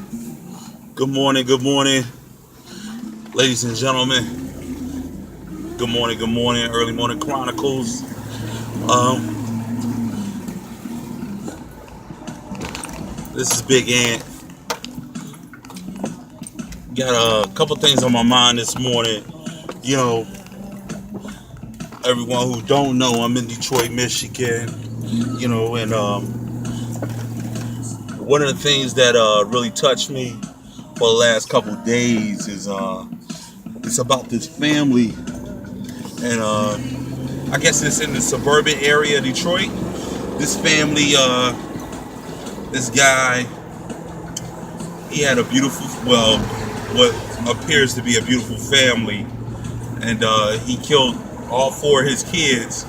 Good morning, ladies and gentlemen. Good morning, early morning Chronicles. Um, this is Big Ant. Got a couple things on my mind this morning. You know, everyone who don't know, I'm in Detroit, Michigan. And one of the things that really touched me for the last couple days is it's about this family, and I guess it's in the suburban area of Detroit. This family, this guy, he had a beautiful, well, what appears to be a beautiful family, and he killed all four of his kids.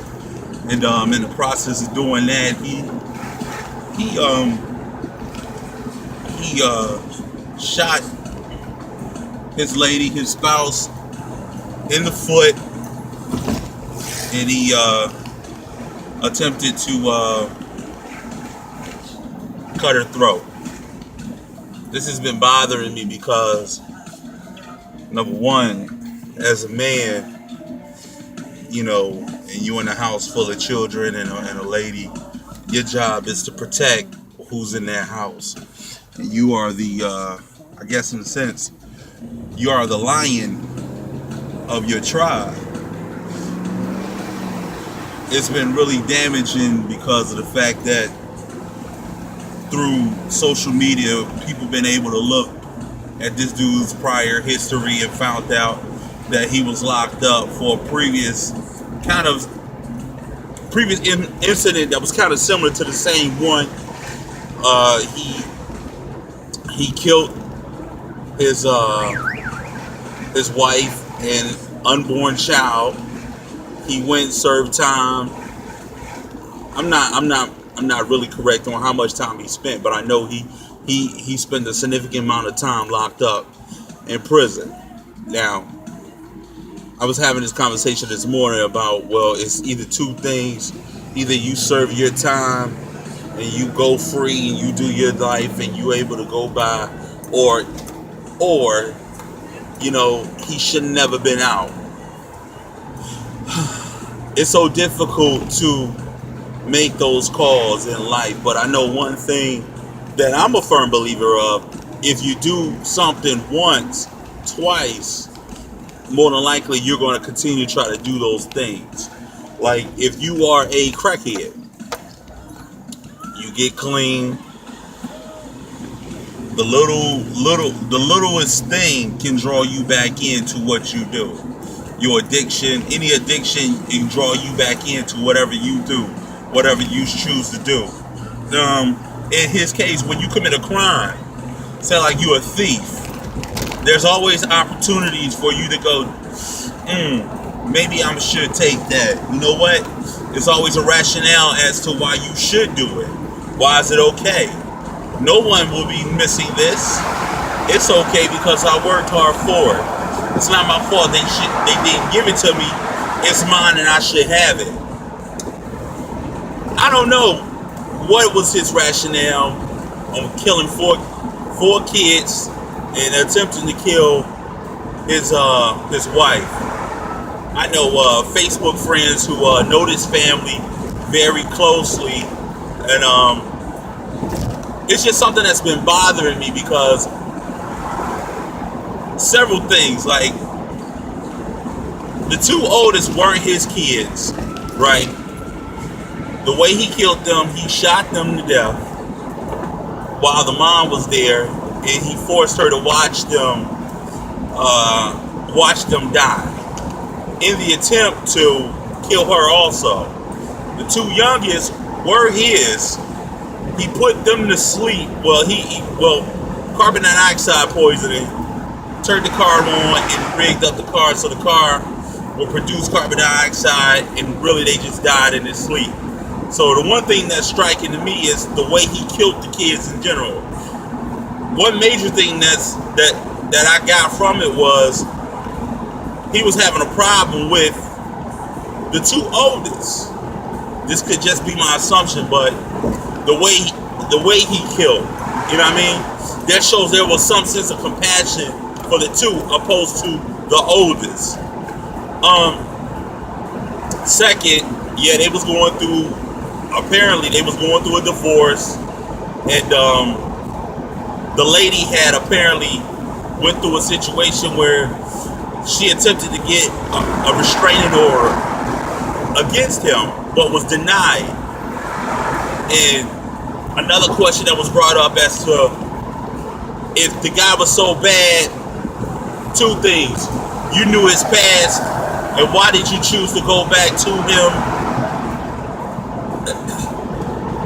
And in the process of doing that, he shot his lady, his spouse, in the foot, and he attempted to cut her throat. This has been bothering me because, number one, as a man, and you in a house full of children and a lady, your job is to protect who's in that house. And you are the, I guess in a sense, you are the lion of your tribe. It's been really damaging because of the fact that through social media, people been able to look at this dude's prior history and found out that he was locked up for a previous incident that was kind of similar to the same one. He killed his wife and unborn child. He went and served time. I'm not really correct on how much time he spent, but I know he spent a significant amount of time locked up in prison. Now, I was having this conversation this morning about, well, it's either two things. Either you serve your time and you go free and you do your life and you able to go by, or he should never been out. It's so difficult to make those calls in life, but I know one thing that I'm a firm believer of: if you do something once, twice, more than likely you're going to continue to try to do those things. Like if you are a crackhead, you get clean. The littlest thing can draw you back into what you do. Your addiction, any addiction, can draw you back into whatever you do, whatever you choose to do. In his case, when you commit a crime, say like you're a thief, there's always opportunities for you to go, maybe I should take that. You know what? There's always a rationale as to why you should do it. Why is it okay? No one will be missing this. It's okay because I worked hard for it. It's not my fault. They didn't give it to me. It's mine and I should have it. I don't know what was his rationale on killing four kids and attempting to kill his wife. I know Facebook friends who know this family very closely, and it's just something that's been bothering me because several things, like the two oldest weren't his kids, right? The way he killed them, he shot them to death while the mom was there, and he forced her to watch them die in the attempt to kill her also. The two youngest were his. He put them to sleep. Carbon dioxide poisoning, turned the car on and rigged up the car so the car will produce carbon dioxide, and really they just died in their sleep. So the one thing that's striking to me is the way he killed the kids in general. One major thing that I got from it was he was having a problem with the two oldest. This could just be my assumption, but the way he killed, you know what I mean? that shows there was some sense of compassion for the two opposed to the oldest. Second, yeah, they was going through, apparently they was going through a divorce, and the lady had apparently went through a situation where she attempted to get a restraining order against him, but was denied. And another question that was brought up as to if the guy was so bad, two things. You knew his past, and why did you choose to go back to him?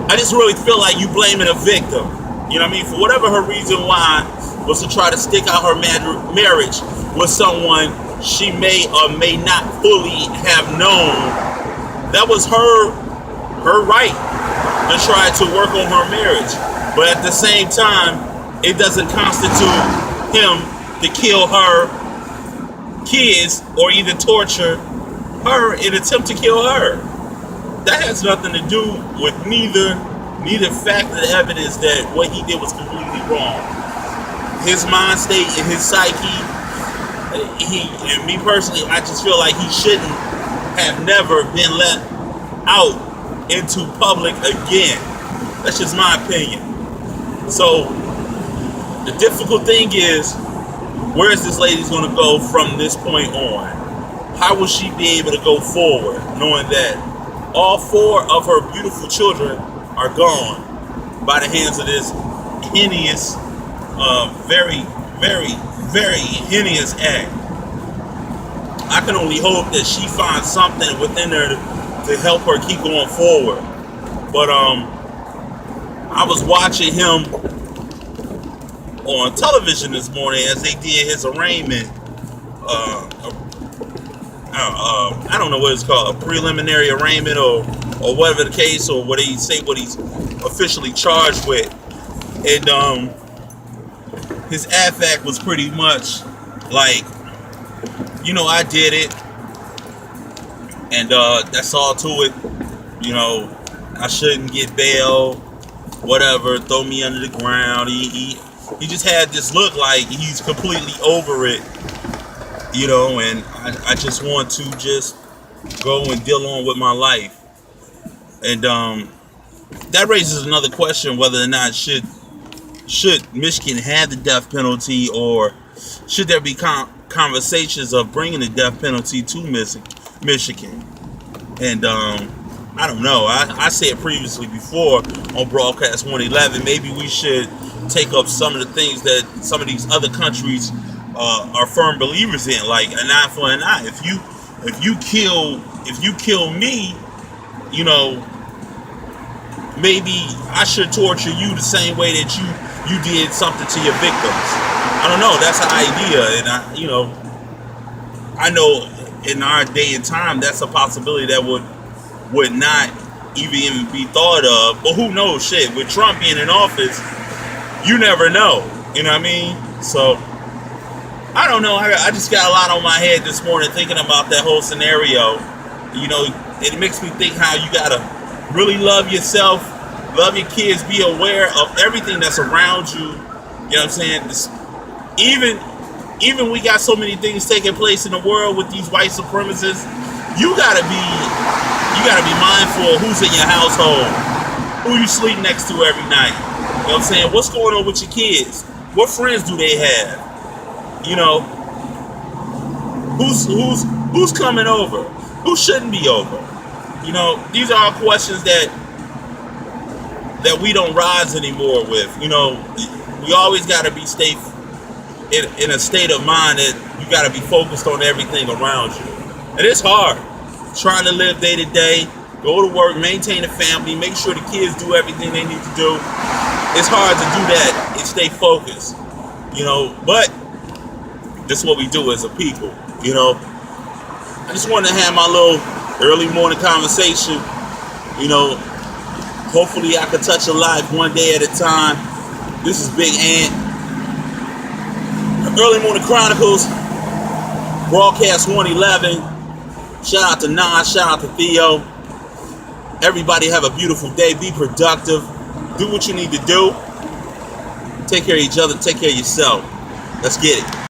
I just really feel like you blaming a victim. You know what I mean? For whatever her reason why was to try to stick out her marriage with someone she may or may not fully have known. That was her right to try to work on her marriage. But at the same time, it doesn't constitute him to kill her kids or even torture her in an attempt to kill her. That has nothing to do with neither fact or evidence that what he did was completely wrong. His mind state and his psyche, and me personally, I just feel like he shouldn't have never been let out into public again. That's just my opinion. So the difficult thing is, where is this lady's going to go from this point on? How will she be able to go forward knowing that all 4 of her beautiful children are gone by the hands of this heinous, very, very, very heinous act? I can only hope that she finds something within her to help her keep going forward. But I was watching him on television this morning as they did his arraignment. I don't know what it's called, a preliminary arraignment or whatever the case, or what he say what he's officially charged with. And his affect was pretty much like, I did it, and that's all to it. I shouldn't get bail, whatever, throw me under the ground. He just had this look like he's completely over it, and I just want to just go and deal on with my life. And that raises another question, whether or not should Michigan have the death penalty, or should there be conversations of bringing the death penalty to Michigan? And I don't know. I said previously before on Broadcast 111, maybe we should take up some of the things that some of these other countries are firm believers in, like an eye for an eye. If you kill me, maybe I should torture you the same way that you did something to your victims. I don't know. That's an idea, and I know in our day and time that's a possibility that would not even be thought of. But who knows? Shit, with Trump being in office, you never know. You know what I mean? So I don't know. I just got a lot on my head this morning thinking about that whole scenario. It makes me think how you gotta really love yourself, love your kids, be aware of everything that's around you. You know what I'm saying? Even we got so many things taking place in the world with these white supremacists. You gotta be mindful of who's in your household, who you sleep next to every night. You know what I'm saying? What's going on with your kids? What friends do they have? Who's coming over? Who shouldn't be over? These are all questions that we don't rise anymore with. We always got to be in a state of mind that you got to be focused on everything around you. And it's hard trying to live day to day, go to work, maintain a family, make sure the kids do everything they need to do. It's hard to do that and stay focused, but this is what we do as a people. I just wanted to have my little early morning conversation. Hopefully I can touch a life one day at a time. This is Big Ant. Early Morning Chronicles, Broadcast 111. Shout out to Nas, shout out to Theo. Everybody have a beautiful day. Be productive. Do what you need to do. Take care of each other. Take care of yourself. Let's get it.